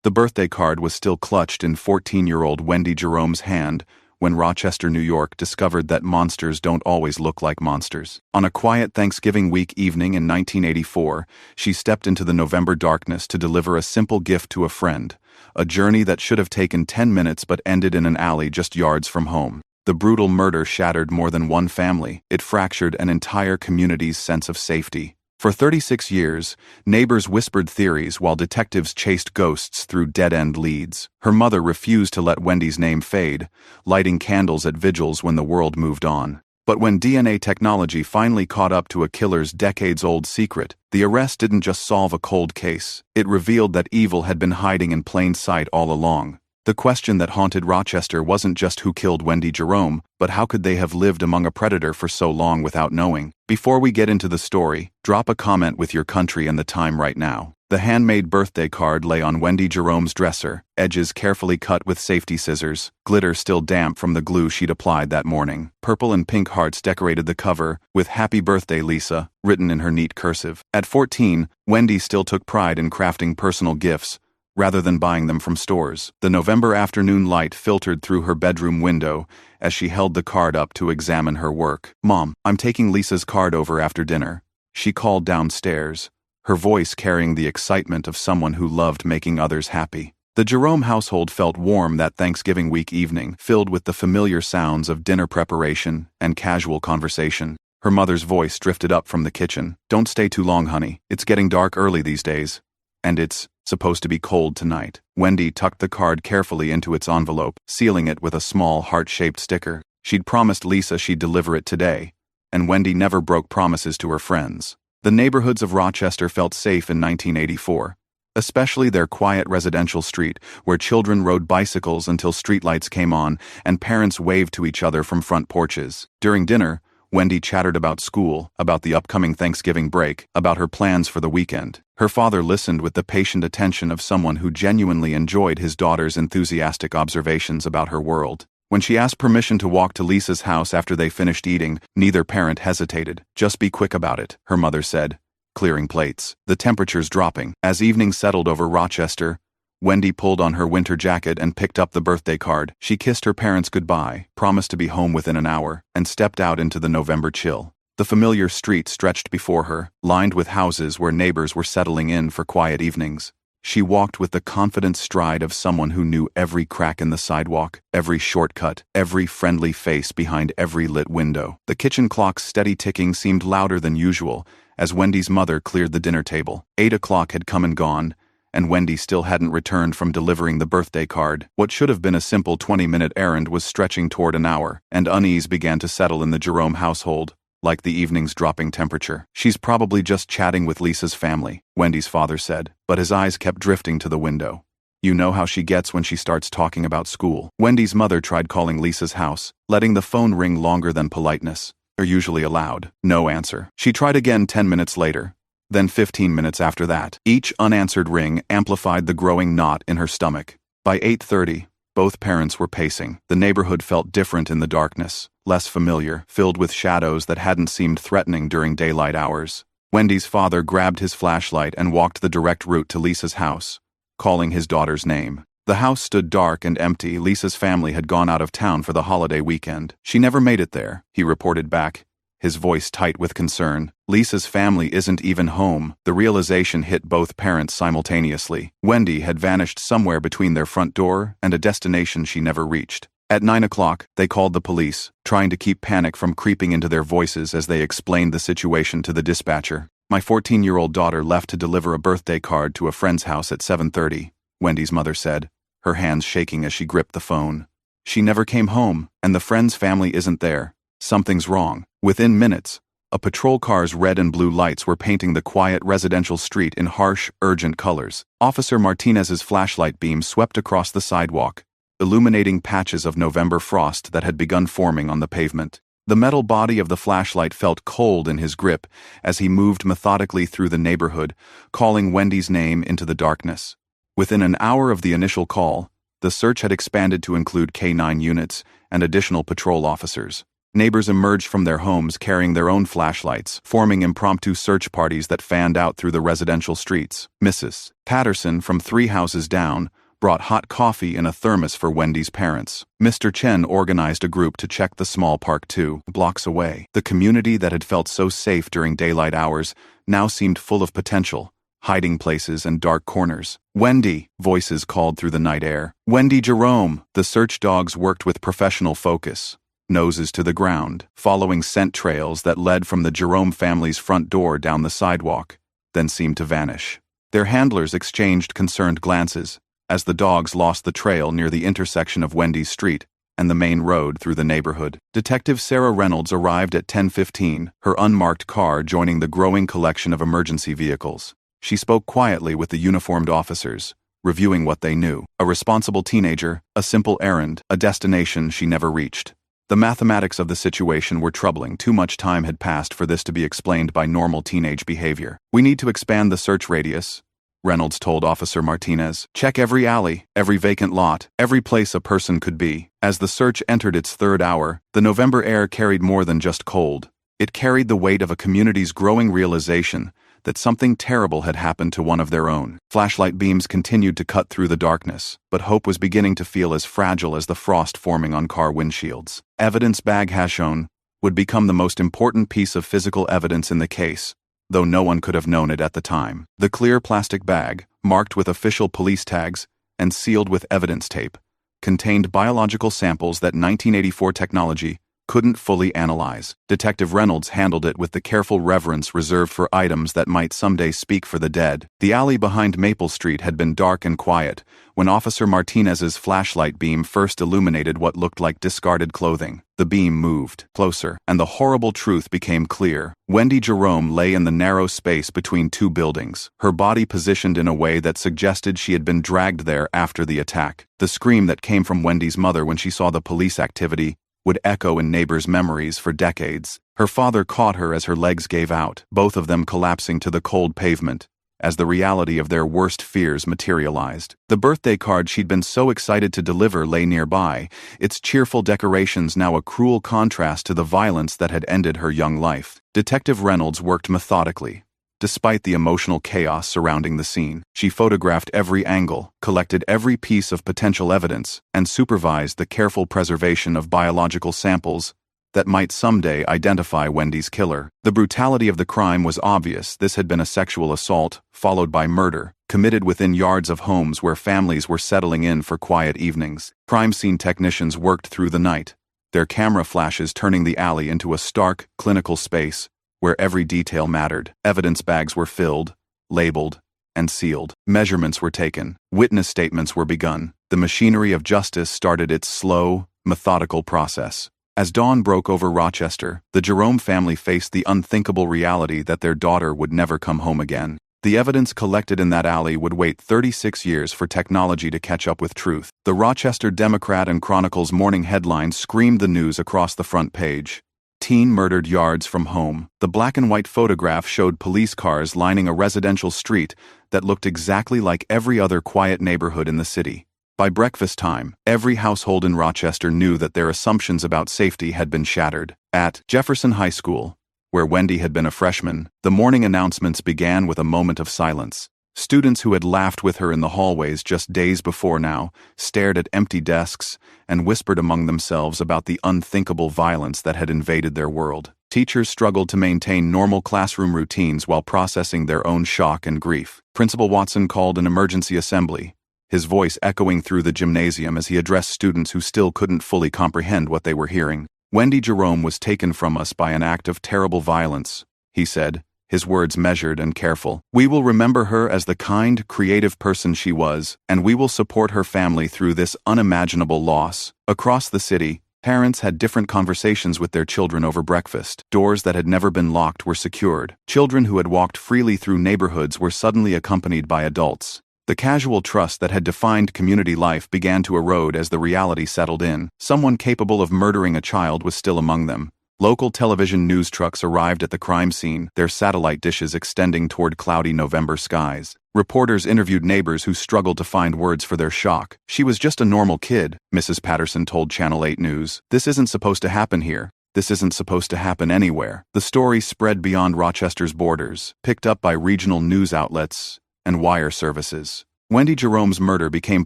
The birthday card was still clutched in 14-year-old Wendy Jerome's hand when Rochester, New York discovered that monsters don't always look like monsters. On a quiet Thanksgiving week evening in 1984, she stepped into the November darkness to deliver a simple gift to a friend, a journey that should have taken 10 minutes but ended in an alley just yards from home. The brutal murder shattered more than one family. It fractured an entire community's sense of safety. For 36 years, neighbors whispered theories while detectives chased ghosts through dead-end leads. Her mother refused to let Wendy's name fade, lighting candles at vigils when the world moved on. But when DNA technology finally caught up to a killer's decades-old secret, the arrest didn't just solve a cold case. It revealed that evil had been hiding in plain sight all along. The question that haunted Rochester wasn't just who killed Wendy Jerome, but how could they have lived among a predator for so long without knowing? Before we get into the story, drop a comment with your country and the time right now. The handmade birthday card lay on Wendy Jerome's dresser, edges carefully cut with safety scissors, glitter still damp from the glue she'd applied that morning. Purple and pink hearts decorated the cover, with "Happy Birthday, Lisa" written in her neat cursive. At 14, Wendy still took pride in crafting personal gifts, rather than buying them from stores. The November afternoon light filtered through her bedroom window as she held the card up to examine her work. "Mom, I'm taking Lisa's card over after dinner," she called downstairs, her voice carrying the excitement of someone who loved making others happy. The Jerome household felt warm that Thanksgiving week evening, filled with the familiar sounds of dinner preparation and casual conversation. Her mother's voice drifted up from the kitchen. "Don't stay too long, honey. It's getting dark early these days. And it's supposed to be cold tonight." Wendy tucked the card carefully into its envelope, sealing it with a small heart-shaped sticker. She'd promised Lisa she'd deliver it today, and Wendy never broke promises to her friends. The neighborhoods of Rochester felt safe in 1984, especially their quiet residential street, where children rode bicycles until streetlights came on and parents waved to each other from front porches. During dinner, Wendy chattered about school, about the upcoming Thanksgiving break, about her plans for the weekend. Her father listened with the patient attention of someone who genuinely enjoyed his daughter's enthusiastic observations about her world. When she asked permission to walk to Lisa's house after they finished eating, neither parent hesitated. "Just be quick about it," her mother said, clearing plates. The temperatures dropping. As evening settled over Rochester, Wendy pulled on her winter jacket and picked up the birthday card. She kissed her parents goodbye, promised to be home within an hour, and stepped out into the November chill. The familiar street stretched before her, lined with houses where neighbors were settling in for quiet evenings. She walked with the confident stride of someone who knew every crack in the sidewalk, every shortcut, every friendly face behind every lit window. The kitchen clock's steady ticking seemed louder than usual as Wendy's mother cleared the dinner table. 8 o'clock had come and gone, and Wendy still hadn't returned from delivering the birthday card. What should have been a simple 20-minute errand was stretching toward an hour, and unease began to settle in the Jerome household, like the evening's dropping temperature. "She's probably just chatting with Lisa's family," Wendy's father said, but his eyes kept drifting to the window. "You know how she gets when she starts talking about school." Wendy's mother tried calling Lisa's house, letting the phone ring longer than politeness, or usually allowed. No answer. She tried again 10 minutes later, then 15 minutes after that. Each unanswered ring amplified the growing knot in her stomach. By 8:30, both parents were pacing. The neighborhood felt different in the darkness, less familiar, filled with shadows that hadn't seemed threatening during daylight hours. Wendy's father grabbed his flashlight and walked the direct route to Lisa's house, calling his daughter's name. The house stood dark and empty. Lisa's family had gone out of town for the holiday weekend. "She never made it there," he reported back, his voice tight with concern. "Lisa's family isn't even home." The realization hit both parents simultaneously. Wendy had vanished somewhere between their front door and a destination she never reached. At 9 o'clock, they called the police, trying to keep panic from creeping into their voices as they explained the situation to the dispatcher. "My 14-year-old daughter left to deliver a birthday card to a friend's house at 7:30, Wendy's mother said, her hands shaking as she gripped the phone. "She never came home, and the friend's family isn't there. Something's wrong." Within minutes, a patrol car's red and blue lights were painting the quiet residential street in harsh, urgent colors. Officer Martinez's flashlight beam swept across the sidewalk, illuminating patches of November frost that had begun forming on the pavement. The metal body of the flashlight felt cold in his grip as he moved methodically through the neighborhood, calling Wendy's name into the darkness. Within an hour of the initial call, the search had expanded to include K-9 units and additional patrol officers. Neighbors emerged from their homes carrying their own flashlights, forming impromptu search parties that fanned out through the residential streets. Mrs. Patterson, from 3 houses down, brought hot coffee in a thermos for Wendy's parents. Mr. Chen organized a group to check the small park 2 blocks away. The community that had felt so safe during daylight hours now seemed full of potential, hiding places and dark corners. "Wendy," voices called through the night air. "Wendy Jerome." The search dogs worked with professional focus, noses to the ground, following scent trails that led from the Jerome family's front door down the sidewalk, then seemed to vanish. Their handlers exchanged concerned glances as the dogs lost the trail near the intersection of Wendy's street and the main road through the neighborhood. Detective Sarah Reynolds arrived at 10:15, her unmarked car joining the growing collection of emergency vehicles. She spoke quietly with the uniformed officers, reviewing what they knew. A responsible teenager, a simple errand, a destination she never reached. The mathematics of the situation were troubling. Too much time had passed for this to be explained by normal teenage behavior. "We need to expand the search radius," Reynolds told Officer Martinez. "Check every alley, every vacant lot, every place a person could be." As the search entered its 3rd hour, the November air carried more than just cold. It carried the weight of a community's growing realization that something terrible had happened to one of their own. Flashlight beams continued to cut through the darkness, but hope was beginning to feel as fragile as the frost forming on car windshields. Evidence bag Hashon would become the most important piece of physical evidence in the case, though no one could have known it at the time. The clear plastic bag, marked with official police tags and sealed with evidence tape, contained biological samples that 1984 technology couldn't fully analyze. Detective Reynolds handled it with the careful reverence reserved for items that might someday speak for the dead. The alley behind Maple Street had been dark and quiet when Officer Martinez's flashlight beam first illuminated what looked like discarded clothing. The beam moved closer, and the horrible truth became clear. Wendy Jerome lay in the narrow space between 2 buildings, her body positioned in a way that suggested she had been dragged there after the attack. The scream that came from Wendy's mother when she saw the police activity would echo in neighbors' memories for decades. Her father caught her as her legs gave out, both of them collapsing to the cold pavement, as the reality of their worst fears materialized. The birthday card she'd been so excited to deliver lay nearby, its cheerful decorations now a cruel contrast to the violence that had ended her young life. Detective Reynolds worked methodically. Despite the emotional chaos surrounding the scene, she photographed every angle, collected every piece of potential evidence, and supervised the careful preservation of biological samples that might someday identify Wendy's killer. The brutality of the crime was obvious. This had been a sexual assault, followed by murder, committed within yards of homes where families were settling in for quiet evenings. Crime scene technicians worked through the night, their camera flashes turning the alley into a stark, clinical space where every detail mattered. Evidence bags were filled, labeled, and sealed. Measurements were taken. Witness statements were begun. The machinery of justice started its slow, methodical process. As dawn broke over Rochester, the Jerome family faced the unthinkable reality that their daughter would never come home again. The evidence collected in that alley would wait 36 years for technology to catch up with truth. The Rochester Democrat and Chronicle's morning headline screamed the news across the front page. Teen murdered yards from home. The black and white photograph showed police cars lining a residential street that looked exactly like every other quiet neighborhood in the city. By breakfast time, every household in Rochester knew that their assumptions about safety had been shattered. At Jefferson High School, where Wendy had been a freshman, the morning announcements began with a moment of silence. Students who had laughed with her in the hallways just days before now stared at empty desks and whispered among themselves about the unthinkable violence that had invaded their world. Teachers struggled to maintain normal classroom routines while processing their own shock and grief. Principal Watson called an emergency assembly, his voice echoing through the gymnasium as he addressed students who still couldn't fully comprehend what they were hearing. "Wendy Jerome was taken from us by an act of terrible violence," he said, his words measured and careful. "We will remember her as the kind, creative person she was, and we will support her family through this unimaginable loss." Across the city, parents had different conversations with their children over breakfast. Doors that had never been locked were secured. Children who had walked freely through neighborhoods were suddenly accompanied by adults. The casual trust that had defined community life began to erode as the reality settled in. Someone capable of murdering a child was still among them. Local television news trucks arrived at the crime scene, their satellite dishes extending toward cloudy November skies. Reporters interviewed neighbors who struggled to find words for their shock. "She was just a normal kid," Mrs. Patterson told Channel 8 News. "This isn't supposed to happen here." This isn't supposed to happen anywhere. The story spread beyond Rochester's borders, picked up by regional news outlets and wire services. Wendy Jerome's murder became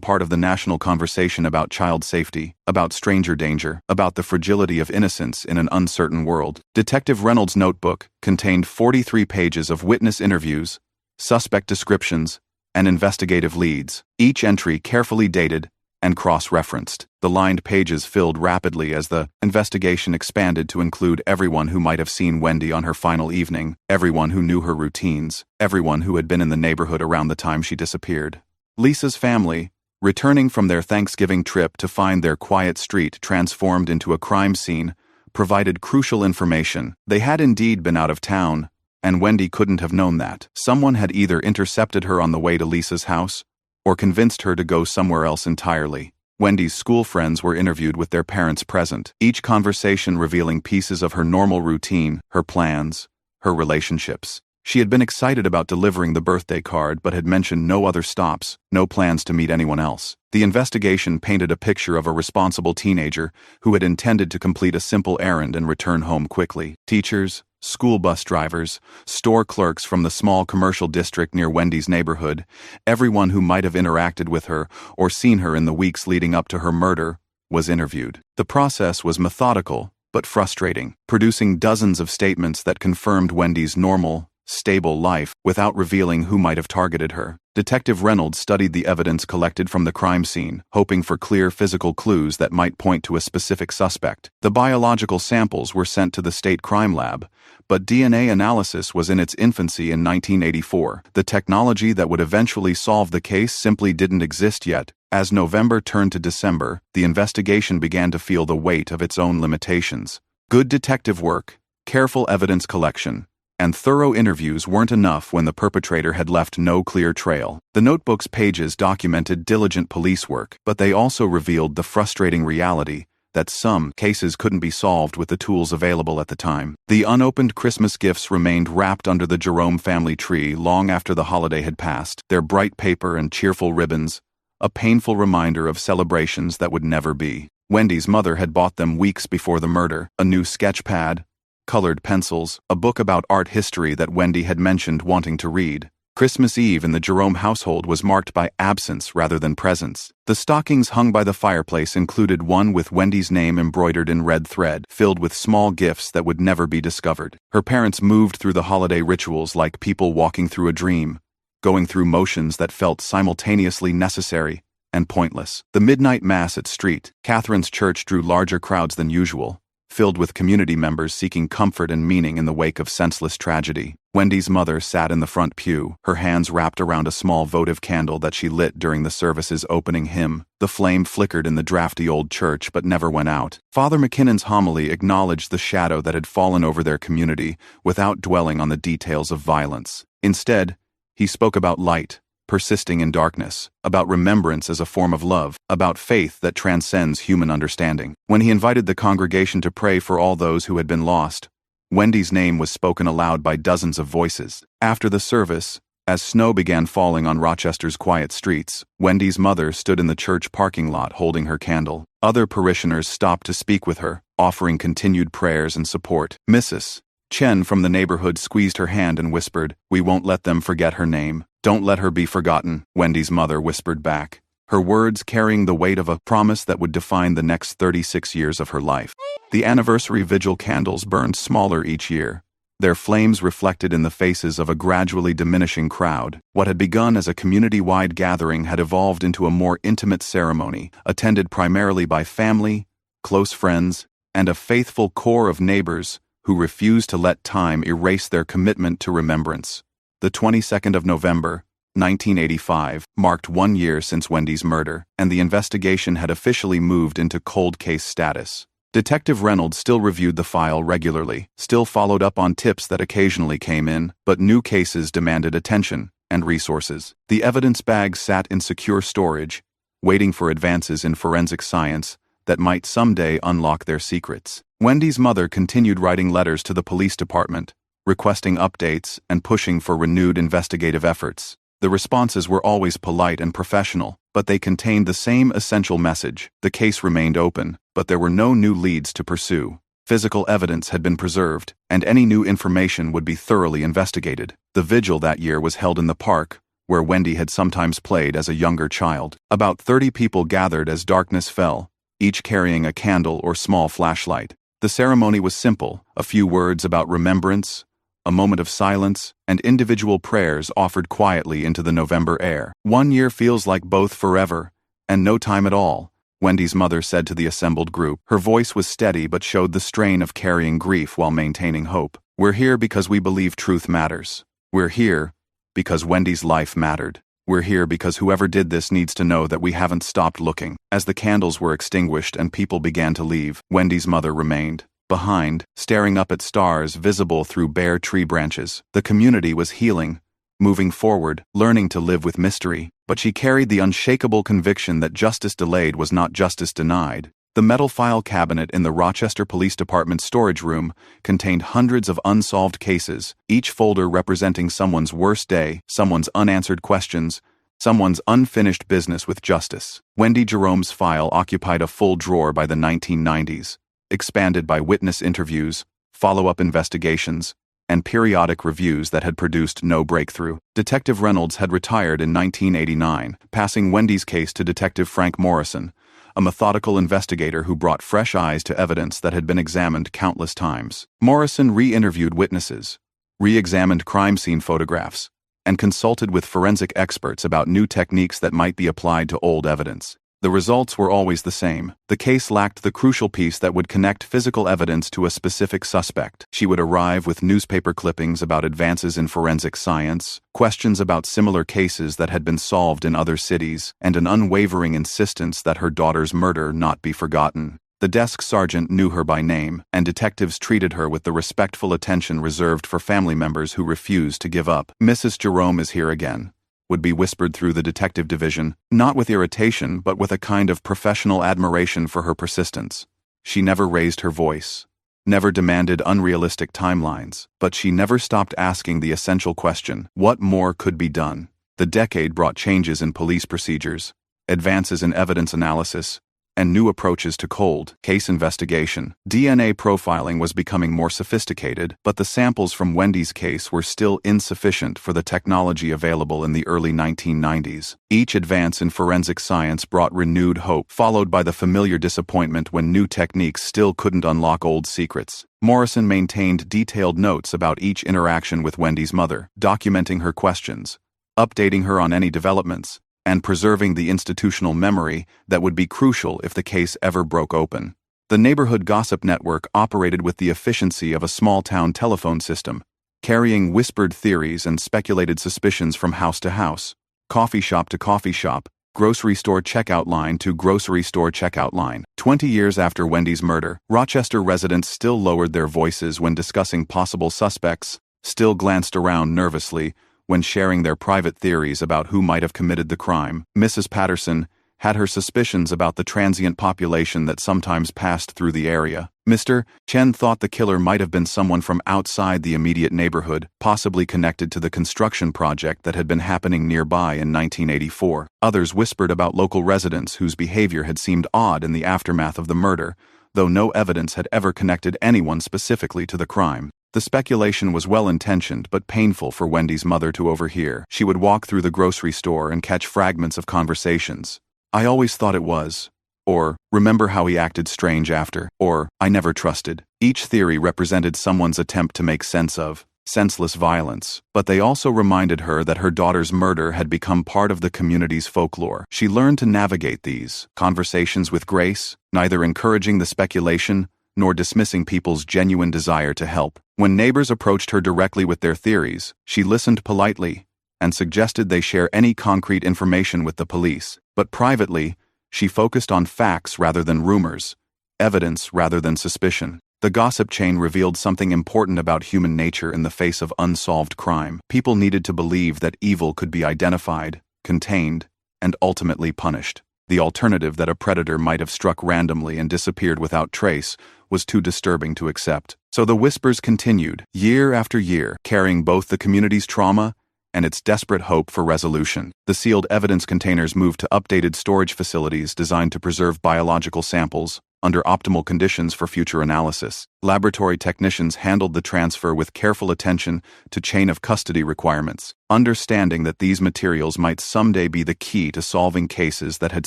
part of the national conversation about child safety, about stranger danger, about the fragility of innocence in an uncertain world. Detective Reynolds' notebook contained 43 pages of witness interviews, suspect descriptions, and investigative leads, each entry carefully dated and cross-referenced. The lined pages filled rapidly as the investigation expanded to include everyone who might have seen Wendy on her final evening, everyone who knew her routines, everyone who had been in the neighborhood around the time she disappeared. Lisa's family, returning from their Thanksgiving trip to find their quiet street transformed into a crime scene, provided crucial information. They had indeed been out of town, and Wendy couldn't have known that. Someone had either intercepted her on the way to Lisa's house, or convinced her to go somewhere else entirely. Wendy's school friends were interviewed with their parents present, each conversation revealing pieces of her normal routine, her plans, her relationships. She had been excited about delivering the birthday card but had mentioned no other stops, no plans to meet anyone else. The investigation painted a picture of a responsible teenager who had intended to complete a simple errand and return home quickly. Teachers, school bus drivers, store clerks from the small commercial district near Wendy's neighborhood, everyone who might have interacted with her or seen her in the weeks leading up to her murder, was interviewed. The process was methodical but frustrating, producing dozens of statements that confirmed Wendy's normal, stable life without revealing who might have targeted her. Detective Reynolds studied the evidence collected from the crime scene, hoping for clear physical clues that might point to a specific suspect. The biological samples were sent to the state crime lab, but DNA analysis was in its infancy in 1984. The technology that would eventually solve the case simply didn't exist yet. As November turned to December, the investigation began to feel the weight of its own limitations. Good detective work, careful evidence collection, and thorough interviews weren't enough when the perpetrator had left no clear trail. The notebook's pages documented diligent police work, but they also revealed the frustrating reality that some cases couldn't be solved with the tools available at the time. The unopened Christmas gifts remained wrapped under the Jerome family tree long after the holiday had passed, their bright paper and cheerful ribbons, a painful reminder of celebrations that would never be. Wendy's mother had bought them weeks before the murder, a new sketch pad, colored pencils, a book about art history that Wendy had mentioned wanting to read. Christmas Eve in the Jerome household was marked by absence rather than presence. The stockings hung by the fireplace included one with Wendy's name embroidered in red thread, filled with small gifts that would never be discovered. Her parents moved through the holiday rituals like people walking through a dream, going through motions that felt simultaneously necessary and pointless. The midnight mass at St. Catherine's Church drew larger crowds than usual, filled with community members seeking comfort and meaning in the wake of senseless tragedy. Wendy's mother sat in the front pew, her hands wrapped around a small votive candle that she lit during the service's opening hymn. The flame flickered in the drafty old church but never went out. Father McKinnon's homily acknowledged the shadow that had fallen over their community without dwelling on the details of violence. Instead, he spoke about light, persisting in darkness, about remembrance as a form of love, about faith that transcends human understanding. When he invited the congregation to pray for all those who had been lost, Wendy's name was spoken aloud by dozens of voices. After the service, as snow began falling on Rochester's quiet streets, Wendy's mother stood in the church parking lot holding her candle. Other parishioners stopped to speak with her, offering continued prayers and support. Mrs. Chen from the neighborhood squeezed her hand and whispered, "We won't let them forget her name. Don't let her be forgotten," Wendy's mother whispered back, her words carrying the weight of a promise that would define the next 36 years of her life. The anniversary vigil candles burned smaller each year, their flames reflected in the faces of a gradually diminishing crowd. What had begun as a community-wide gathering had evolved into a more intimate ceremony, attended primarily by family, close friends, and a faithful core of neighbors who refused to let time erase their commitment to remembrance. The 22nd of November, 1985, marked 1 year since Wendy's murder, and the investigation had officially moved into cold case status. Detective Reynolds still reviewed the file regularly, still followed up on tips that occasionally came in, but new cases demanded attention and resources. The evidence bags sat in secure storage, waiting for advances in forensic science that might someday unlock their secrets. Wendy's mother continued writing letters to the police department, requesting updates and pushing for renewed investigative efforts. The responses were always polite and professional, but they contained the same essential message. The case remained open, but there were no new leads to pursue. Physical evidence had been preserved, and any new information would be thoroughly investigated. The vigil that year was held in the park, where Wendy had sometimes played as a younger child. About 30 people gathered as darkness fell, each carrying a candle or small flashlight. The ceremony was simple, a few words about remembrance, a moment of silence, and individual prayers offered quietly into the November air. 1 year feels like both forever and no time at all, Wendy's mother said to the assembled group. Her voice was steady but showed the strain of carrying grief while maintaining hope. We're here because we believe truth matters. We're here because Wendy's life mattered. We're here because whoever did this needs to know that we haven't stopped looking. As the candles were extinguished and people began to leave, Wendy's mother remained behind, staring up at stars visible through bare tree branches. The community was healing, moving forward, learning to live with mystery, but she carried the unshakable conviction that justice delayed was not justice denied. The metal file cabinet in the Rochester Police Department storage room contained hundreds of unsolved cases, each folder representing someone's worst day, someone's unanswered questions, someone's unfinished business with justice. Wendy Jerome's file occupied a full drawer by the 1990s, expanded by witness interviews, follow-up investigations, and periodic reviews that had produced no breakthrough. Detective Reynolds had retired in 1989, passing Wendy's case to Detective Frank Morrison, a methodical investigator who brought fresh eyes to evidence that had been examined countless times. Morrison re-interviewed witnesses, re-examined crime scene photographs, and consulted with forensic experts about new techniques that might be applied to old evidence. The results were always the same. The case lacked the crucial piece that would connect physical evidence to a specific suspect. She would arrive with newspaper clippings about advances in forensic science, questions about similar cases that had been solved in other cities, and an unwavering insistence that her daughter's murder not be forgotten. The desk sergeant knew her by name, and detectives treated her with the respectful attention reserved for family members who refused to give up. "Mrs. Jerome is here again," would be whispered through the detective division, not with irritation but with a kind of professional admiration for her persistence. She never raised her voice, never demanded unrealistic timelines, but she never stopped asking the essential question: what more could be done? The decade brought changes in police procedures, advances in evidence analysis, and new approaches to cold case investigation. DNA profiling was becoming more sophisticated, but the samples from Wendy's case were still insufficient for the technology available in the early 1990s. Each advance in forensic science brought renewed hope, followed by the familiar disappointment when new techniques still couldn't unlock old secrets. Morrison maintained detailed notes about each interaction with Wendy's mother, documenting her questions, updating her on any developments, and preserving the institutional memory that would be crucial if the case ever broke open. The neighborhood gossip network operated with the efficiency of a small-town telephone system, carrying whispered theories and speculated suspicions from house to house, coffee shop to coffee shop, grocery store checkout line to grocery store checkout line. 20 years after Wendy's murder, Rochester residents still lowered their voices when discussing possible suspects, still glanced around nervously when sharing their private theories about who might have committed the crime. Mrs. Patterson had her suspicions about the transient population that sometimes passed through the area. Mr. Chen thought the killer might have been someone from outside the immediate neighborhood, possibly connected to the construction project that had been happening nearby in 1984. Others whispered about local residents whose behavior had seemed odd in the aftermath of the murder, though no evidence had ever connected anyone specifically to the crime. The speculation was well-intentioned but painful for Wendy's mother to overhear. She would walk through the grocery store and catch fragments of conversations. "I always thought it was," or "remember how he acted strange after," or "I never trusted." Each theory represented someone's attempt to make sense of senseless violence, but they also reminded her that her daughter's murder had become part of the community's folklore. She learned to navigate these conversations with grace, neither encouraging the speculation nor dismissing people's genuine desire to help. When neighbors approached her directly with their theories, she listened politely and suggested they share any concrete information with the police. But privately, she focused on facts rather than rumors, evidence rather than suspicion. The gossip chain revealed something important about human nature in the face of unsolved crime. People needed to believe that evil could be identified, contained, and ultimately punished. The alternative that a predator might have struck randomly and disappeared without trace was too disturbing to accept. So the whispers continued, year after year, carrying both the community's trauma and its desperate hope for resolution. The sealed evidence containers moved to updated storage facilities designed to preserve biological samples, under optimal conditions for future analysis. Laboratory technicians handled the transfer with careful attention to chain of custody requirements, understanding that these materials might someday be the key to solving cases that had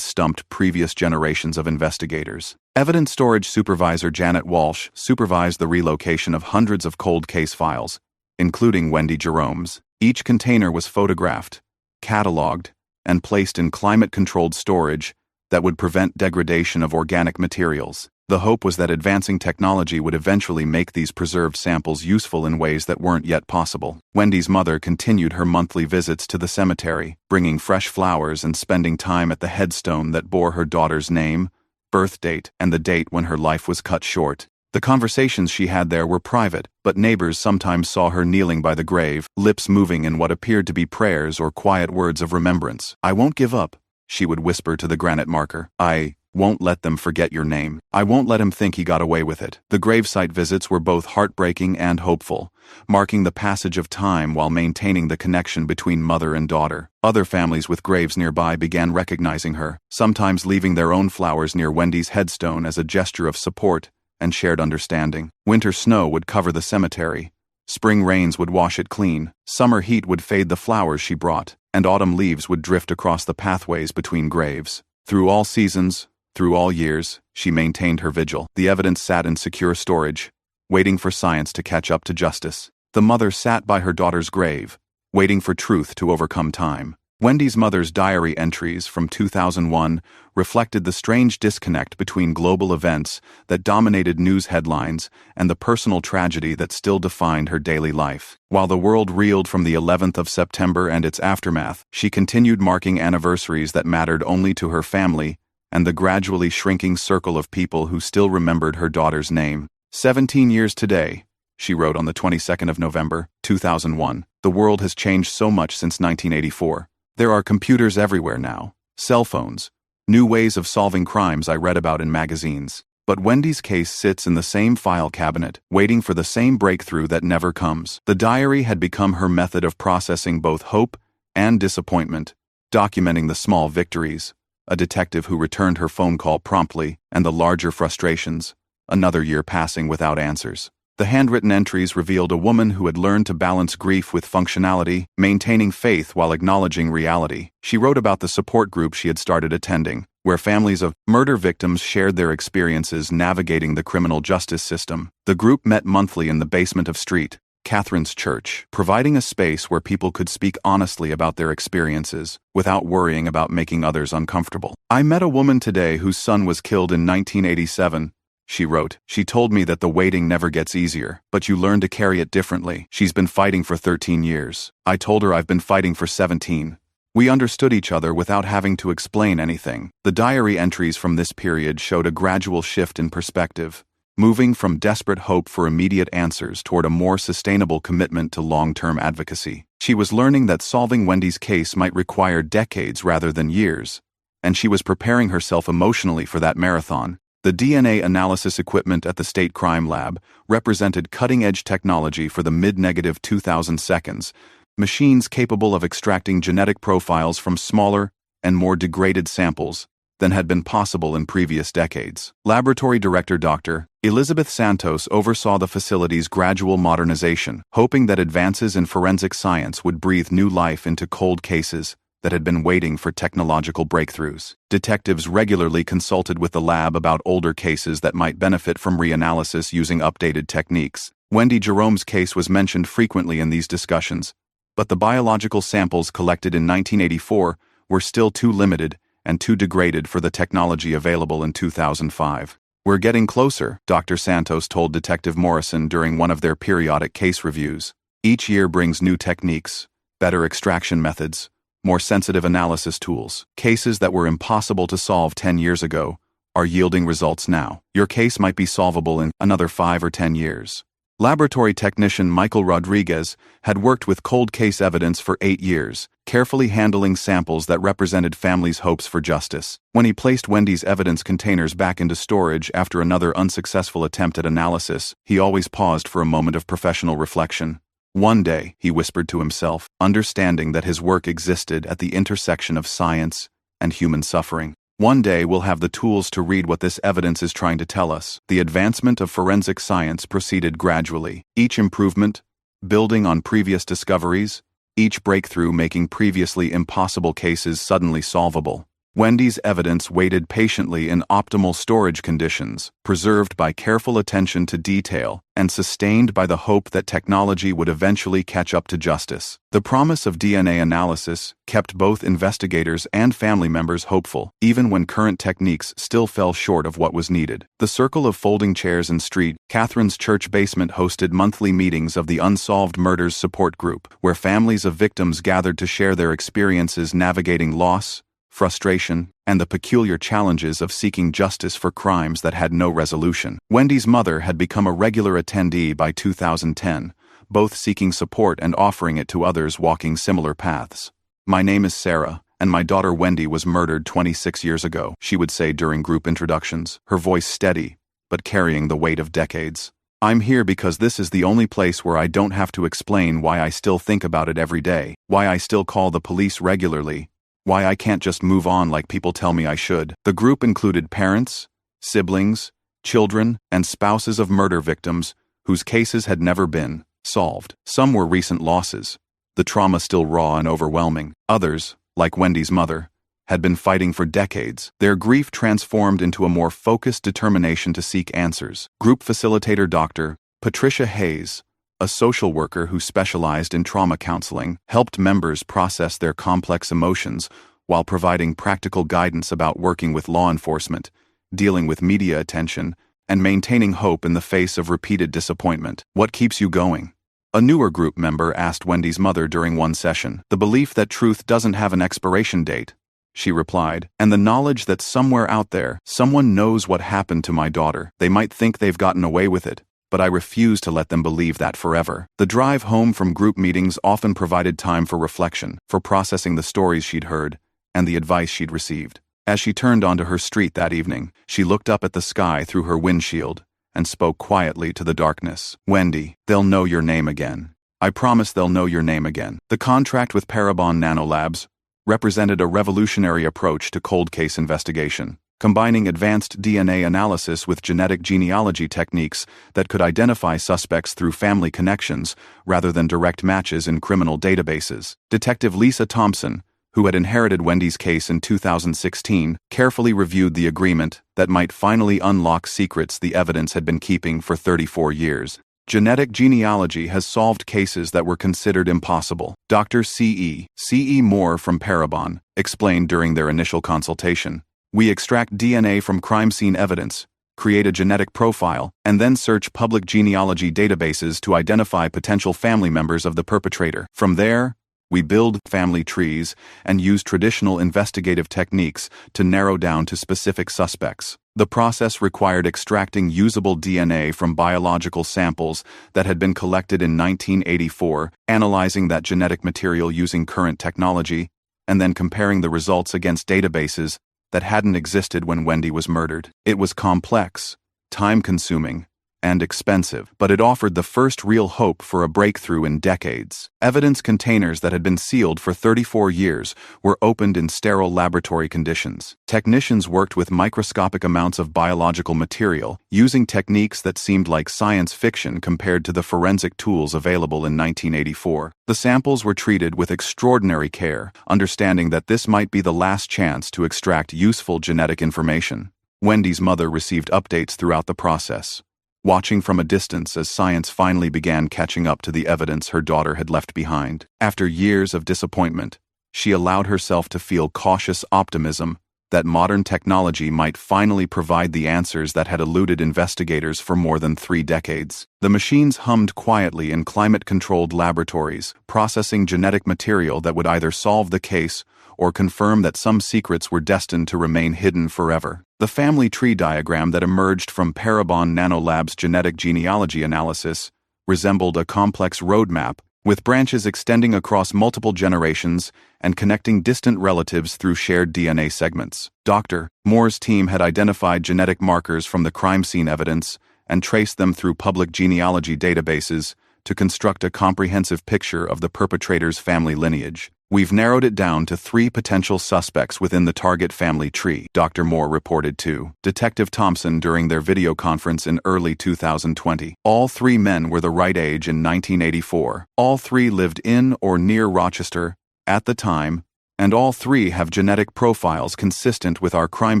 stumped previous generations of investigators. Evidence storage supervisor Janet Walsh supervised the relocation of hundreds of cold case files, including Wendy Jerome's. Each container was photographed, catalogued, and placed in climate-controlled storage that would prevent degradation of organic materials. The hope was that advancing technology would eventually make these preserved samples useful in ways that weren't yet possible. Wendy's mother continued her monthly visits to the cemetery, bringing fresh flowers and spending time at the headstone that bore her daughter's name, birth date, and the date when her life was cut short. The conversations she had there were private, but neighbors sometimes saw her kneeling by the grave, lips moving in what appeared to be prayers or quiet words of remembrance. "I won't give up," she would whisper to the granite marker. "I won't let them forget your name. I won't let him think he got away with it." The gravesite visits were both heartbreaking and hopeful, marking the passage of time while maintaining the connection between mother and daughter. Other families with graves nearby began recognizing her, sometimes leaving their own flowers near Wendy's headstone as a gesture of support and shared understanding. Winter snow would cover the cemetery. Spring rains would wash it clean. Summer heat would fade the flowers she brought, and autumn leaves would drift across the pathways between graves. Through all seasons, through all years, she maintained her vigil. The evidence sat in secure storage, waiting for science to catch up to justice. The mother sat by her daughter's grave, waiting for truth to overcome time. Wendy's mother's diary entries from 2001 reflected the strange disconnect between global events that dominated news headlines and the personal tragedy that still defined her daily life. While the world reeled from the 11th of September and its aftermath, she continued marking anniversaries that mattered only to her family and the gradually shrinking circle of people who still remembered her daughter's name. 17 years today, she wrote on the 22nd of November, 2001. The world has changed so much since 1984. There are computers everywhere now, cell phones, new ways of solving crimes I read about in magazines. But Wendy's case sits in the same file cabinet, waiting for the same breakthrough that never comes. The diary had become her method of processing both hope and disappointment, documenting the small victories, a detective who returned her phone call promptly, and the larger frustrations, another year passing without answers. The handwritten entries revealed a woman who had learned to balance grief with functionality, maintaining faith while acknowledging reality. She wrote about the support group she had started attending, where families of murder victims shared their experiences navigating the criminal justice system. The group met monthly in the basement of St. Catherine's Church, providing a space where people could speak honestly about their experiences, without worrying about making others uncomfortable. "I met a woman today whose son was killed in 1987. She wrote, "She told me that the waiting never gets easier, but you learn to carry it differently. She's been fighting for 13 years. I told her I've been fighting for 17. We understood each other without having to explain anything." The diary entries from this period showed a gradual shift in perspective, moving from desperate hope for immediate answers toward a more sustainable commitment to long-term advocacy. She was learning that solving Wendy's case might require decades rather than years, and she was preparing herself emotionally for that marathon. The DNA analysis equipment at the State Crime Lab represented cutting-edge technology for the mid-negative 2000 seconds, machines capable of extracting genetic profiles from smaller and more degraded samples than had been possible in previous decades. Laboratory Director Dr. Elizabeth Santos oversaw the facility's gradual modernization, hoping that advances in forensic science would breathe new life into cold cases that had been waiting for technological breakthroughs. Detectives regularly consulted with the lab about older cases that might benefit from reanalysis using updated techniques. Wendy Jerome's case was mentioned frequently in these discussions, but the biological samples collected in 1984 were still too limited and too degraded for the technology available in 2005. "We're getting closer," Dr. Santos told Detective Morrison during one of their periodic case reviews. "Each year brings new techniques, better extraction methods, more sensitive analysis tools. Cases that were impossible to solve 10 years ago are yielding results now. Your case might be solvable in another 5 or 10 years. Laboratory technician Michael Rodriguez had worked with cold case evidence for 8 years, carefully handling samples that represented families' hopes for justice. When he placed Wendy's evidence containers back into storage after another unsuccessful attempt at analysis, he always paused for a moment of professional reflection. One day, he whispered to himself, understanding that his work existed at the intersection of science and human suffering. One day we'll have the tools to read what this evidence is trying to tell us. The advancement of forensic science proceeded gradually, each improvement building on previous discoveries, each breakthrough making previously impossible cases suddenly solvable. Wendy's evidence waited patiently in optimal storage conditions, preserved by careful attention to detail, and sustained by the hope that technology would eventually catch up to justice. The promise of DNA analysis kept both investigators and family members hopeful, even when current techniques still fell short of what was needed. The Circle of Folding Chairs in St. Catherine's Church basement hosted monthly meetings of the Unsolved Murders Support Group, where families of victims gathered to share their experiences navigating loss, frustration, and the peculiar challenges of seeking justice for crimes that had no resolution. Wendy's mother had become a regular attendee by 2010, both seeking support and offering it to others walking similar paths. "My name is Sarah, and my daughter Wendy was murdered 26 years ago," she would say during group introductions, her voice steady, but carrying the weight of decades. "I'm here because this is the only place where I don't have to explain why I still think about it every day, why I still call the police regularly, why I can't just move on like people tell me I should." The group included parents, siblings, children, and spouses of murder victims whose cases had never been solved. Some were recent losses, the trauma still raw and overwhelming. Others, like Wendy's mother, had been fighting for decades. Their grief transformed into a more focused determination to seek answers. Group facilitator Dr. Patricia Hayes, a social worker who specialized in trauma counseling, helped members process their complex emotions while providing practical guidance about working with law enforcement, dealing with media attention, and maintaining hope in the face of repeated disappointment. "What keeps you going?" a newer group member asked Wendy's mother during one session. "The belief that truth doesn't have an expiration date," she replied, "and the knowledge that somewhere out there, someone knows what happened to my daughter. They might think they've gotten away with it, but I refuse to let them believe that forever." The drive home from group meetings often provided time for reflection, for processing the stories she'd heard, and the advice she'd received. As she turned onto her street that evening, she looked up at the sky through her windshield and spoke quietly to the darkness. "Wendy, they'll know your name again. I promise they'll know your name again." The contract with Parabon Nanolabs represented a revolutionary approach to cold case investigation, combining advanced DNA analysis with genetic genealogy techniques that could identify suspects through family connections rather than direct matches in criminal databases. Detective Lisa Thompson, who had inherited Wendy's case in 2016, carefully reviewed the agreement that might finally unlock secrets the evidence had been keeping for 34 years. Genetic genealogy has solved cases that were considered impossible. Dr. C.E. Moore from Parabon explained during their initial consultation. "We extract DNA from crime scene evidence, create a genetic profile, and then search public genealogy databases to identify potential family members of the perpetrator. From there, we build family trees and use traditional investigative techniques to narrow down to specific suspects." The process required extracting usable DNA from biological samples that had been collected in 1984, analyzing that genetic material using current technology, and then comparing the results against databases that hadn't existed when Wendy was murdered. It was complex, time-consuming, and expensive, but it offered the first real hope for a breakthrough in decades. Evidence containers that had been sealed for 34 years were opened in sterile laboratory conditions. Technicians worked with microscopic amounts of biological material, using techniques that seemed like science fiction compared to the forensic tools available in 1984. The samples were treated with extraordinary care, understanding that this might be the last chance to extract useful genetic information. Wendy's mother received updates throughout the process, watching from a distance as science finally began catching up to the evidence her daughter had left behind. After years of disappointment, she allowed herself to feel cautious optimism that modern technology might finally provide the answers that had eluded investigators for more than 3 decades. The machines hummed quietly in climate-controlled laboratories, processing genetic material that would either solve the case or confirm that some secrets were destined to remain hidden forever. The family tree diagram that emerged from Parabon Nanolabs' genetic genealogy analysis resembled a complex roadmap, with branches extending across multiple generations and connecting distant relatives through shared DNA segments. Dr. Moore's team had identified genetic markers from the crime scene evidence and traced them through public genealogy databases to construct a comprehensive picture of the perpetrator's family lineage. We've narrowed it down to 3 potential suspects within the target family tree, Dr. Moore reported to Detective Thompson during their video conference in early 2020. All 3 men were the right age in 1984. All 3 lived in or near Rochester at the time, and all 3 have genetic profiles consistent with our crime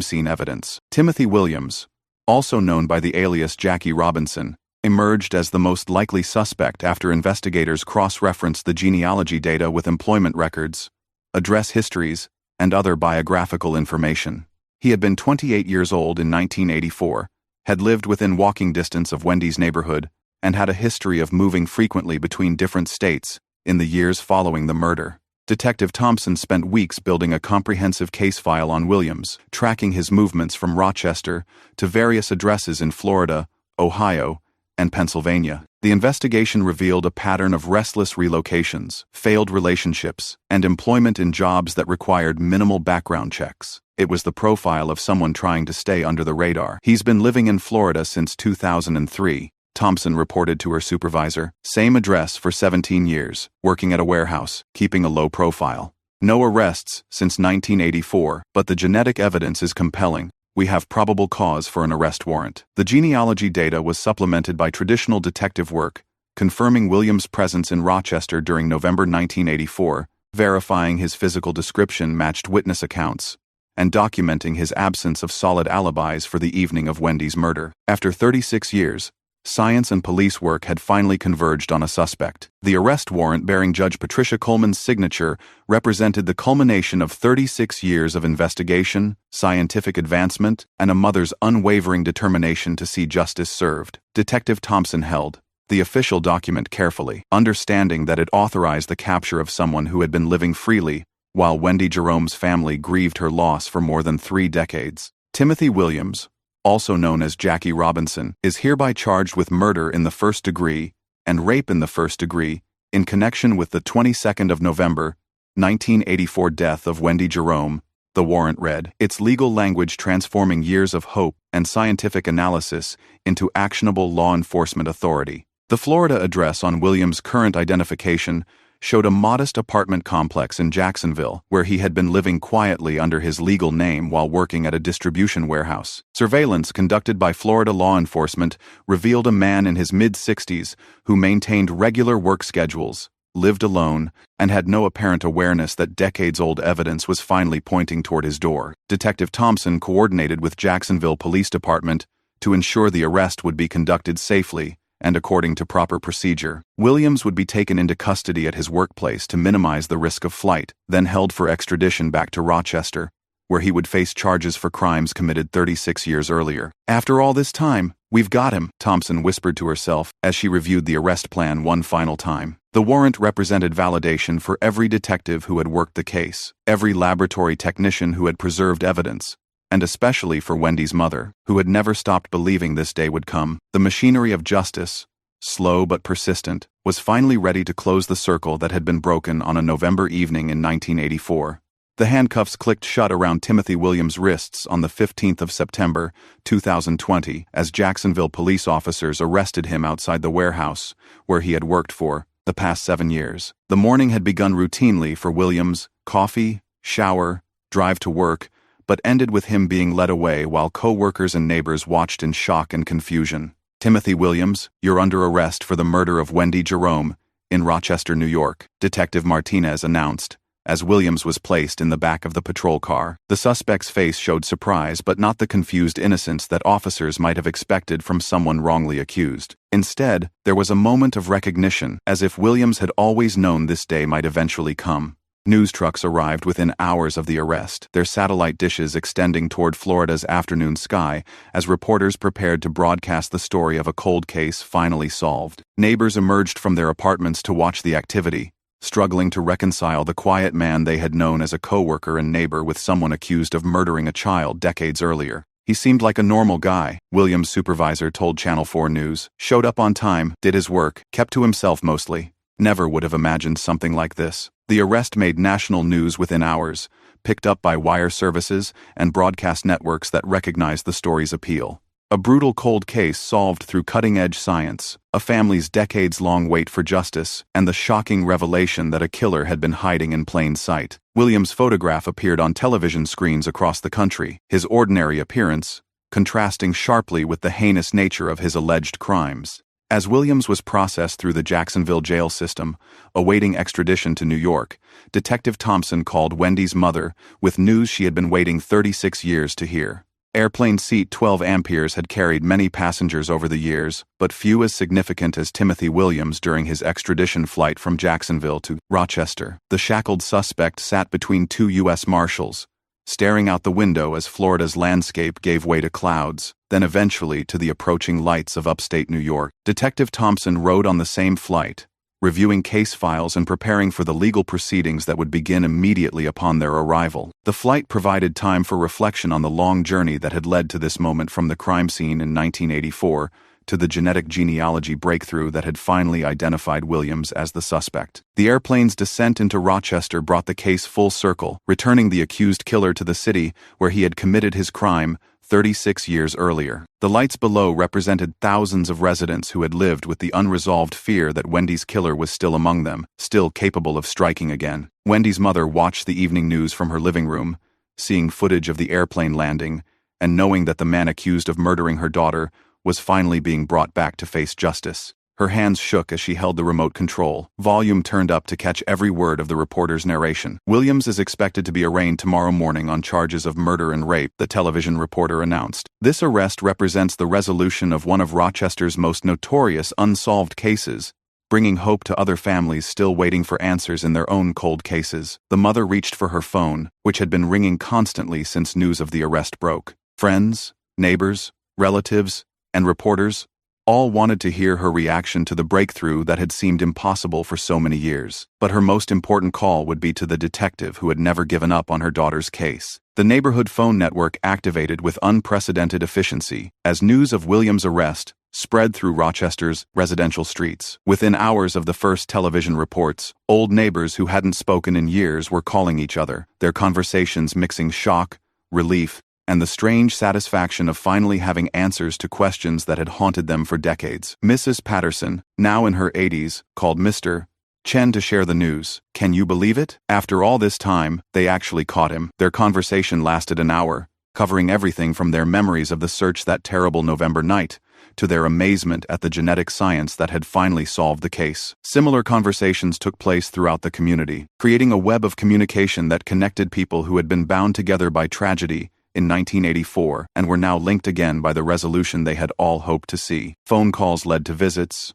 scene evidence. Timothy Williams, also known by the alias Jackie Robinson, emerged as the most likely suspect after investigators cross-referenced the genealogy data with employment records, address histories, and other biographical information. He had been 28 years old in 1984, had lived within walking distance of Wendy's neighborhood, and had a history of moving frequently between different states in the years following the murder. Detective Thompson spent weeks building a comprehensive case file on Williams, tracking his movements from Rochester to various addresses in Florida, Ohio, and Pennsylvania. The investigation revealed a pattern of restless relocations, failed relationships, and employment in jobs that required minimal background checks. It was the profile of someone trying to stay under the radar. He's been living in Florida since 2003, Thompson reported to her supervisor. Same address for 17 years, working at a warehouse, keeping a low profile. No arrests since 1984, but the genetic evidence is compelling. We have probable cause for an arrest warrant. The genealogy data was supplemented by traditional detective work, confirming Williams' presence in Rochester during November 1984, verifying his physical description matched witness accounts, and documenting his absence of solid alibis for the evening of Wendy's murder. After 36 years, science and police work had finally converged on a suspect. The arrest warrant bearing Judge Patricia Coleman's signature represented the culmination of 36 years of investigation, scientific advancement, and a mother's unwavering determination to see justice served. Detective Thompson held the official document carefully, understanding that it authorized the capture of someone who had been living freely while Wendy Jerome's family grieved her loss for more than 3 decades. Timothy Williams, also known as Jackie Robinson, is hereby charged with murder in the first degree and rape in the first degree in connection with the 22nd of November, 1984 death of Wendy Jerome, the warrant read, its legal language transforming years of hope and scientific analysis into actionable law enforcement authority. The Florida address on Williams' current identification showed a modest apartment complex in Jacksonville, where he had been living quietly under his legal name while working at a distribution warehouse. Surveillance conducted by Florida law enforcement revealed a man in his mid-60s who maintained regular work schedules, lived alone, and had no apparent awareness that decades-old evidence was finally pointing toward his door. Detective Thompson coordinated with Jacksonville Police Department to ensure the arrest would be conducted safely and according to proper procedure. Williams would be taken into custody at his workplace to minimize the risk of flight, then held for extradition back to Rochester, where he would face charges for crimes committed 36 years earlier. After all this time, we've got him, Thompson whispered to herself as she reviewed the arrest plan one final time. The warrant represented validation for every detective who had worked the case, every laboratory technician who had preserved evidence, and especially for Wendy's mother, who had never stopped believing this day would come. The machinery of justice, slow but persistent, was finally ready to close the circle that had been broken on a November evening in 1984. The handcuffs clicked shut around Timothy Williams' wrists on the 15th of September, 2020, as Jacksonville police officers arrested him outside the warehouse, where he had worked for the past 7 years. The morning had begun routinely for Williams: coffee, shower, drive to work, but ended with him being led away while co-workers and neighbors watched in shock and confusion. Timothy Williams, you're under arrest for the murder of Wendy Jerome in Rochester, New York, Detective Martinez announced, as Williams was placed in the back of the patrol car. The suspect's face showed surprise but not the confused innocence that officers might have expected from someone wrongly accused. Instead, there was a moment of recognition, as if Williams had always known this day might eventually come. News trucks arrived within hours of the arrest, their satellite dishes extending toward Florida's afternoon sky as reporters prepared to broadcast the story of a cold case finally solved. Neighbors emerged from their apartments to watch the activity, struggling to reconcile the quiet man they had known as a co-worker and neighbor with someone accused of murdering a child decades earlier. He seemed like a normal guy, Williams' supervisor told Channel 4 News. Showed up on time, did his work, kept to himself mostly. Never would have imagined something like this. The arrest made national news within hours, picked up by wire services and broadcast networks that recognized the story's appeal. A brutal cold case solved through cutting-edge science, a family's decades-long wait for justice, and the shocking revelation that a killer had been hiding in plain sight. Williams' photograph appeared on television screens across the country, his ordinary appearance contrasting sharply with the heinous nature of his alleged crimes. As Williams was processed through the Jacksonville jail system, awaiting extradition to New York, Detective Thompson called Wendy's mother with news she had been waiting 36 years to hear. Airplane seat 12 amperes had carried many passengers over the years, but few as significant as Timothy Williams during his extradition flight from Jacksonville to Rochester. The shackled suspect sat between two U.S. Marshals, staring out the window as Florida's landscape gave way to clouds, then eventually to the approaching lights of upstate New York. Detective Thompson rode on the same flight, reviewing case files and preparing for the legal proceedings that would begin immediately upon their arrival. The flight provided time for reflection on the long journey that had led to this moment, from the crime scene in 1984 to the genealogy breakthrough that had finally identified Williams as the suspect. The airplane's descent into Rochester brought the case full circle, returning the accused killer to the city where he had committed his crime 36 years earlier. The lights below represented thousands of residents who had lived with the unresolved fear that Wendy's killer was still among them, still capable of striking again. Wendy's mother watched the evening news from her living room, seeing footage of the airplane landing, and knowing that the man accused of murdering her daughter was finally being brought back to face justice. Her hands shook as she held the remote control, volume turned up to catch every word of the reporter's narration. Williams is expected to be arraigned tomorrow morning on charges of murder and rape, the television reporter announced. This arrest represents the resolution of one of Rochester's most notorious unsolved cases, bringing hope to other families still waiting for answers in their own cold cases. The mother reached for her phone, which had been ringing constantly since news of the arrest broke. Friends, neighbors, relatives, and reporters all wanted to hear her reaction to the breakthrough that had seemed impossible for so many years. But her most important call would be to the detective who had never given up on her daughter's case. The neighborhood phone network activated with unprecedented efficiency as news of Williams' arrest spread through Rochester's residential streets. Within hours of the first television reports, old neighbors who hadn't spoken in years were calling each other, their conversations mixing shock, relief, and the strange satisfaction of finally having answers to questions that had haunted them for decades. Mrs. Patterson, now in her 80s, called Mr. Chen to share the news. Can you believe it? After all this time, they actually caught him. Their conversation lasted an hour, covering everything from their memories of the search that terrible November night to their amazement at the genetic science that had finally solved the case. Similar conversations took place throughout the community, creating a web of communication that connected people who had been bound together by tragedy in 1984 and were now linked again by the resolution they had all hoped to see. Phone calls led to visits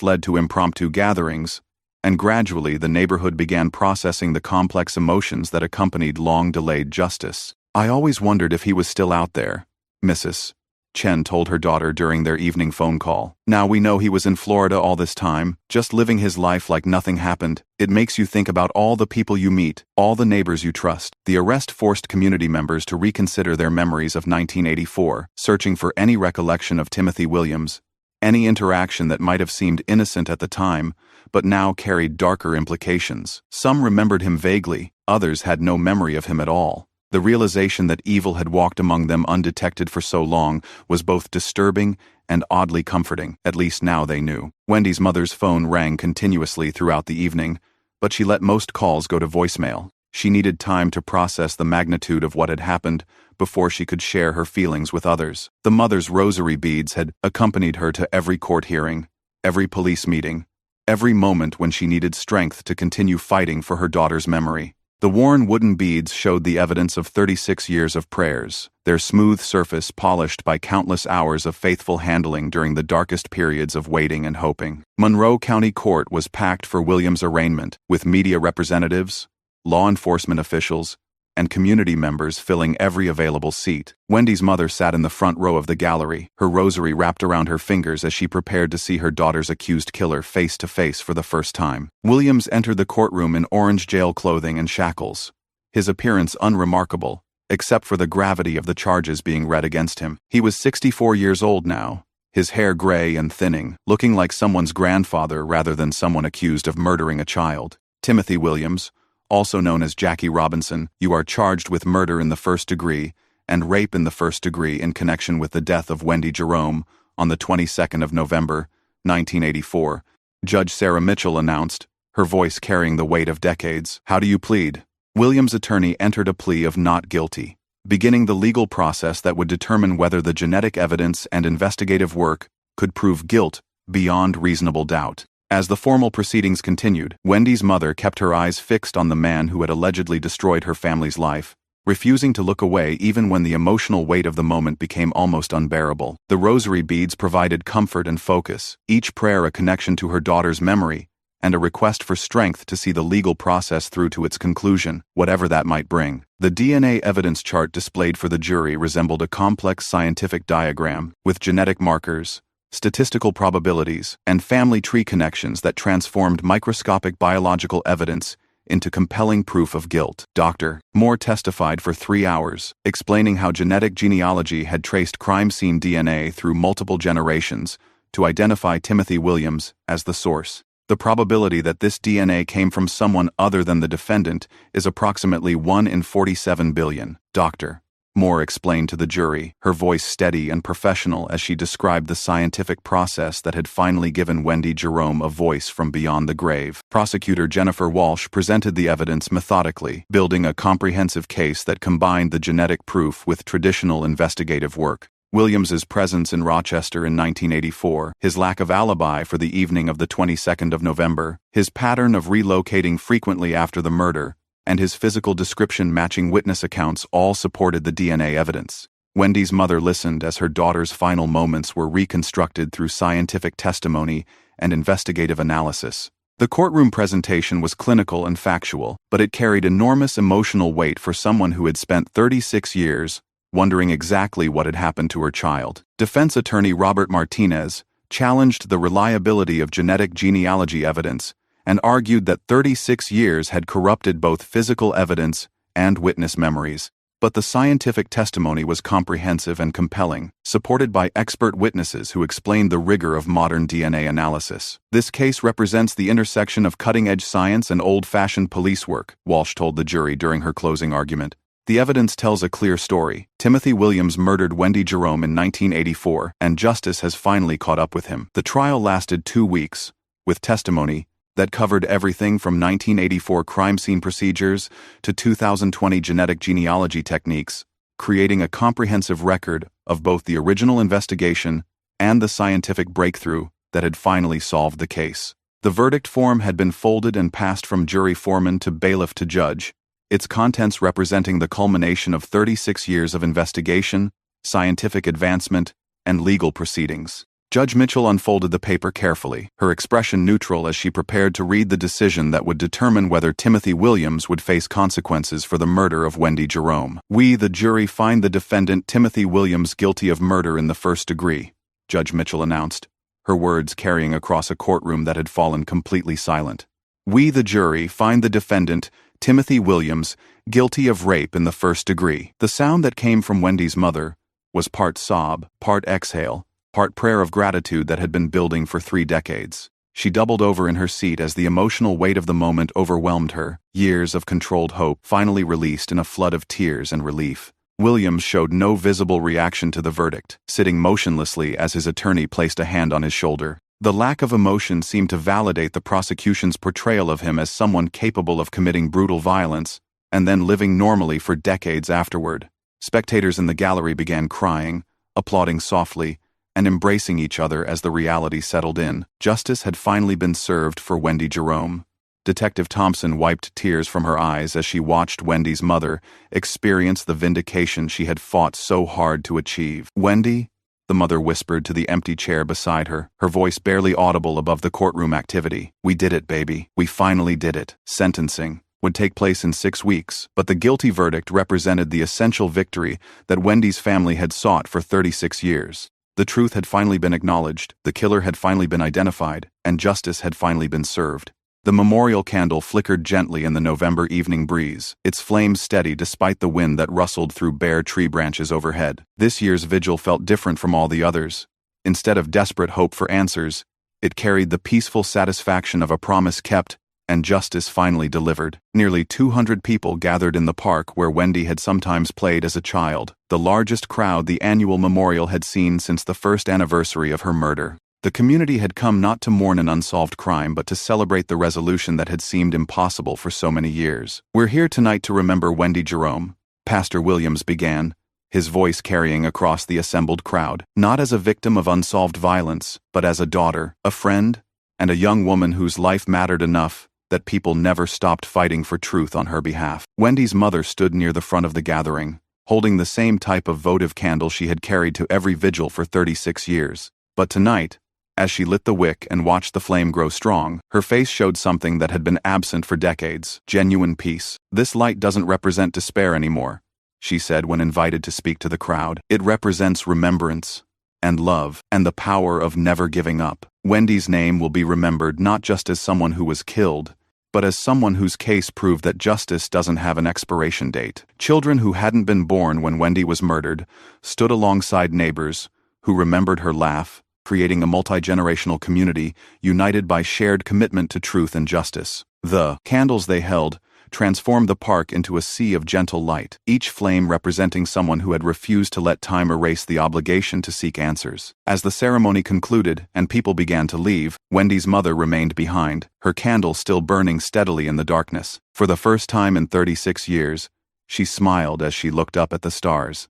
led to impromptu gatherings, and gradually the neighborhood began processing the complex emotions that accompanied long-delayed justice. I always wondered if he was still out there, Mrs. Chen told her daughter during their evening phone call. Now we know he was in Florida all this time, just living his life like nothing happened. It makes you think about all the people you meet, all the neighbors you trust. The arrest forced community members to reconsider their memories of 1984, searching for any recollection of Timothy Williams, any interaction that might have seemed innocent at the time, but now carried darker implications. Some remembered him vaguely, others had no memory of him at all. The realization that evil had walked among them undetected for so long was both disturbing and oddly comforting. At least now they knew. Wendy's mother's phone rang continuously throughout the evening, but she let most calls go to voicemail. She needed time to process the magnitude of what had happened before she could share her feelings with others. The mother's rosary beads had accompanied her to every court hearing, every police meeting, every moment when she needed strength to continue fighting for her daughter's memory. The worn wooden beads showed the evidence of 36 years of prayers, their smooth surface polished by countless hours of faithful handling during the darkest periods of waiting and hoping. Monroe County Court was packed for Williams' arraignment, with media representatives, law enforcement officials, and community members filling every available seat. Wendy's mother sat in the front row of the gallery, her rosary wrapped around her fingers as she prepared to see her daughter's accused killer face to face for the first time. Williams entered the courtroom in orange jail clothing and shackles, his appearance unremarkable, except for the gravity of the charges being read against him. He was 64 years old now, his hair gray and thinning, looking like someone's grandfather rather than someone accused of murdering a child. Timothy Williams, also known as Jackie Robinson, you are charged with murder in the first degree and rape in the first degree in connection with the death of Wendy Jerome on the 22nd of November, 1984, Judge Sarah Mitchell announced, her voice carrying the weight of decades. "How do you plead?" Williams' attorney entered a plea of not guilty, beginning the legal process that would determine whether the genetic evidence and investigative work could prove guilt beyond reasonable doubt. As the formal proceedings continued, Wendy's mother kept her eyes fixed on the man who had allegedly destroyed her family's life, refusing to look away even when the emotional weight of the moment became almost unbearable. The rosary beads provided comfort and focus, each prayer a connection to her daughter's memory, and a request for strength to see the legal process through to its conclusion, whatever that might bring. The DNA evidence chart displayed for the jury resembled a complex scientific diagram, with genetic markers, statistical probabilities, and family tree connections that transformed microscopic biological evidence into compelling proof of guilt. Dr. Moore testified for 3 hours, explaining how genetic genealogy had traced crime scene DNA through multiple generations to identify Timothy Williams as the source. The probability that this DNA came from someone other than the defendant is approximately 1 in 47 billion. Dr. Moore explained to the jury, her voice steady and professional as she described the scientific process that had finally given Wendy Jerome a voice from beyond the grave. Prosecutor Jennifer Walsh presented the evidence methodically, building a comprehensive case that combined the genetic proof with traditional investigative work. Williams's presence in Rochester in 1984, his lack of alibi for the evening of the 22nd of November, his pattern of relocating frequently after the murder, and his physical description matching witness accounts all supported the DNA evidence. Wendy's mother listened as her daughter's final moments were reconstructed through scientific testimony and investigative analysis. The courtroom presentation was clinical and factual, but it carried enormous emotional weight for someone who had spent 36 years wondering exactly what had happened to her child. Defense attorney Robert Martinez challenged the reliability of genetic genealogy evidence and argued that 36 years had corrupted both physical evidence and witness memories. But the scientific testimony was comprehensive and compelling, supported by expert witnesses who explained the rigor of modern DNA analysis. "This case represents the intersection of cutting-edge science and old-fashioned police work," Walsh told the jury during her closing argument. "The evidence tells a clear story. Timothy Williams murdered Wendy Jerome in 1984, and justice has finally caught up with him." The trial lasted 2 weeks, with testimony that covered everything from 1984 crime scene procedures to 2020 genetic genealogy techniques, creating a comprehensive record of both the original investigation and the scientific breakthrough that had finally solved the case. The verdict form had been folded and passed from jury foreman to bailiff to judge, its contents representing the culmination of 36 years of investigation, scientific advancement, and legal proceedings. Judge Mitchell unfolded the paper carefully, her expression neutral as she prepared to read the decision that would determine whether Timothy Williams would face consequences for the murder of Wendy Jerome. "We, the jury, find the defendant Timothy Williams guilty of murder in the first degree," Judge Mitchell announced, her words carrying across a courtroom that had fallen completely silent. "We, the jury, find the defendant Timothy Williams guilty of rape in the first degree." The sound that came from Wendy's mother was part sob, part exhale, part prayer of gratitude that had been building for 3 decades. She doubled over in her seat as the emotional weight of the moment overwhelmed her, years of controlled hope finally released in a flood of tears and relief. Williams showed no visible reaction to the verdict, sitting motionlessly as his attorney placed a hand on his shoulder. The lack of emotion seemed to validate the prosecution's portrayal of him as someone capable of committing brutal violence and then living normally for decades afterward. Spectators in the gallery began crying, applauding softly, and embracing each other as the reality settled in. Justice had finally been served for Wendy Jerome. Detective Thompson wiped tears from her eyes as she watched Wendy's mother experience the vindication she had fought so hard to achieve. "Wendy," the mother whispered to the empty chair beside her, her voice barely audible above the courtroom activity. "We did it, baby. We finally did it." Sentencing would take place in 6 weeks, but the guilty verdict represented the essential victory that Wendy's family had sought for 36 years. The truth had finally been acknowledged, the killer had finally been identified, and justice had finally been served. The memorial candle flickered gently in the November evening breeze, its flame steady despite the wind that rustled through bare tree branches overhead. This year's vigil felt different from all the others. Instead of desperate hope for answers, it carried the peaceful satisfaction of a promise kept and justice finally delivered. Nearly 200 people gathered in the park where Wendy had sometimes played as a child, the largest crowd the annual memorial had seen since the first anniversary of her murder. The community had come not to mourn an unsolved crime but to celebrate the resolution that had seemed impossible for so many years. "We're here tonight to remember Wendy Jerome," Pastor Williams began, his voice carrying across the assembled crowd, "not as a victim of unsolved violence, but as a daughter, a friend, and a young woman whose life mattered enough that people never stopped fighting for truth on her behalf." Wendy's mother stood near the front of the gathering, holding the same type of votive candle she had carried to every vigil for 36 years. But tonight, as she lit the wick and watched the flame grow strong, her face showed something that had been absent for decades: genuine peace. "This light doesn't represent despair anymore," she said when invited to speak to the crowd. "It represents remembrance and love and the power of never giving up." Wendy's name will be remembered not just as someone who was killed, but as someone whose case proved that justice doesn't have an expiration date. Children who hadn't been born when Wendy was murdered stood alongside neighbors who remembered her laugh, creating a multi-generational community united by shared commitment to truth and justice. The candles they held transformed the park into a sea of gentle light, each flame representing someone who had refused to let time erase the obligation to seek answers. As the ceremony concluded and people began to leave, Wendy's mother remained behind, her candle still burning steadily in the darkness. For the first time in 36 years, she smiled as she looked up at the stars.